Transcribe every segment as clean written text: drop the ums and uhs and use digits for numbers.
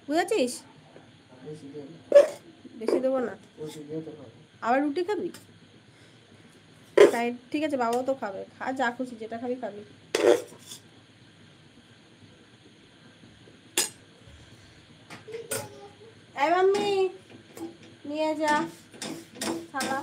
বুঝেছিস? বেশি দেবো না, আবার রুটি খাবি? তাই ঠিক আছে, বাবাও তো খাবে, খা যা খুশি, যেটা খাবি খাবি। এই মাম্মি নিয়ে যা থালা।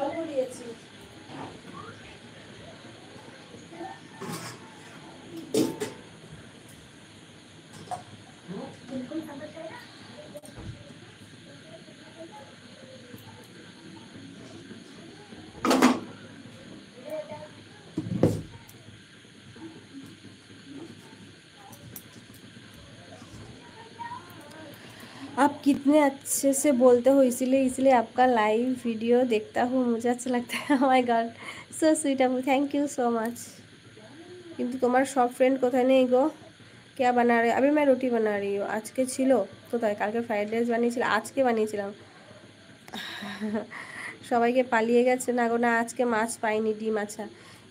অল্প দিয়েছি। आप कितने अच्छे से बोलते हो, इसीलिए इसलिए आपका लाइव वीडियो देखता हूँ, मुझे अच्छा लगता है। माय गॉड, सो स्वीट আপু, थैंक यू सो मच। কিন্তু তোমার সব ফ্রেন্ড কোথায় নেই গো? क्या बना रहे? अभी मैं रोटी बना रही हूँ। আজকে ছিল কোথায়? কালকে ফ্রাইড রাইস বানিয়েছিলাম, আজকে বানিয়েছিলাম। সবাইকে পালিয়ে গেছে না গো। না, আজকে মাছ পাইনি, ডিম। আচ্ছা,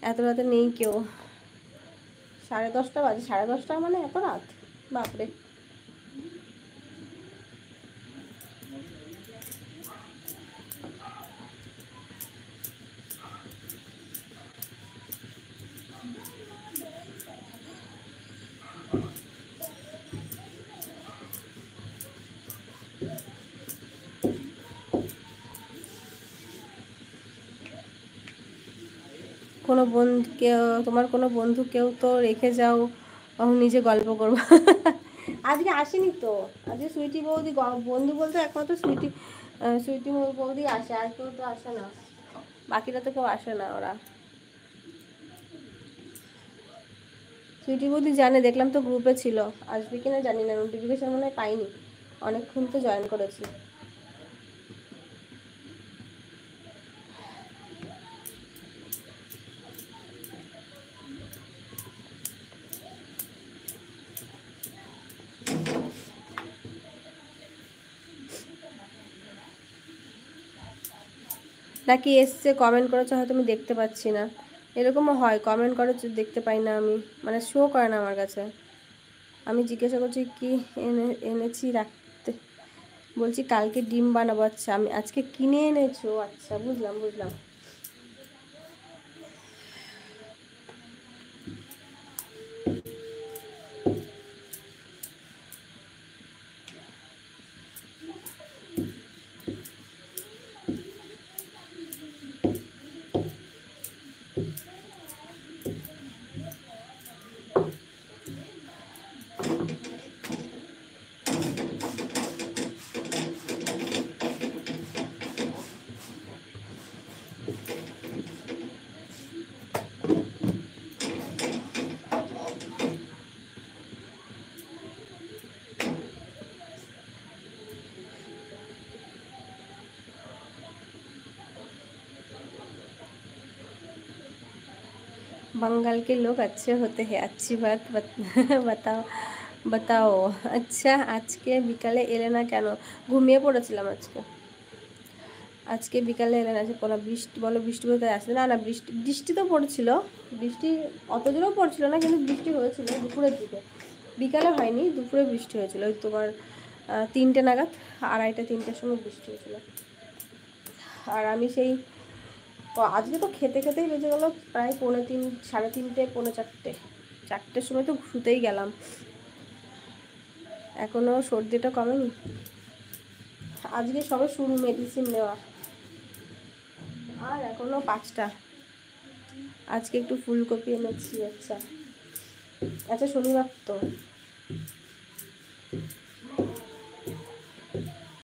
এত রাতে নেই কেউ? 10:30 বাজে। 10:30 মানে এত রাত? বাপরে। কোনো বন্ধু কেউ, তোমার কোনো বন্ধু কেউ তো রেখে যাও, নিজে গল্প করবো। আজকে আসেনি তো। আজকে সুইটি বৌদি বন্ধু বলতে একমাত্র সুইটি, সুইটি বৌদি আসে, আর কেউ তো আসে না। বাকিরা তো কেউ আসে না ওরা। সুইটি বৌদি জানে, দেখলাম তো গ্রুপে ছিল। আসবে কিনা জানি না, নোটিফিকেশন মনে হয় পাইনি, অনেকক্ষণ তো জয়েন করেছি। নাকি এসছে, কমেন্ট করেছে, হয়তো আমি দেখতে পাচ্ছি না। এরকমও হয়, কমেন্ট করে দেখতে পাই না আমি, মানে শো করে না আমার কাছে। আমি জিজ্ঞাসা করছি কি এনেছি রাখতে, বলছি কালকে ডিম বানাবো। আচ্ছা, আমি আজকে কিনে এনেছো? আচ্ছা, বুঝলাম বুঝলাম। बंगाल के लोग अच्छे होते हैं, अच्छी बात बताओ बताओ। আচ্ছা, আজকে বিকালে এলে না কেন? ঘুমিয়ে পড়েছিলাম আজকে। আজকে বিকালে এলে না, কোনো বৃষ্টি বলো, বৃষ্টি বলতে আসছে না। না, বৃষ্টি বৃষ্টি তো পড়ছিল। বৃষ্টি অত জোরেও পড়ছিল না, কিন্তু বৃষ্টি হয়েছিল দুপুরের দিকে। বিকালে হয়নি, দুপুরে বৃষ্টি হয়েছিল। ওই তোমার 3টে নাগাদ, 2:30-3টের সময় বৃষ্টি হয়েছিল। আর আমি সেই আজকে তো খেতে খেতেই বেজে গেলো প্রায় 3:30, 3:30, 4:45। 4টের সময় তো শুতেই গেলাম। এখনও সর্দিটা কমেনি। আজকে সবে শুরু মেডিসিন নেওয়া, আর এখনও 5টা। আজকে একটু ফুলকপি এনেছি। আচ্ছা আচ্ছা, শনিবার তো।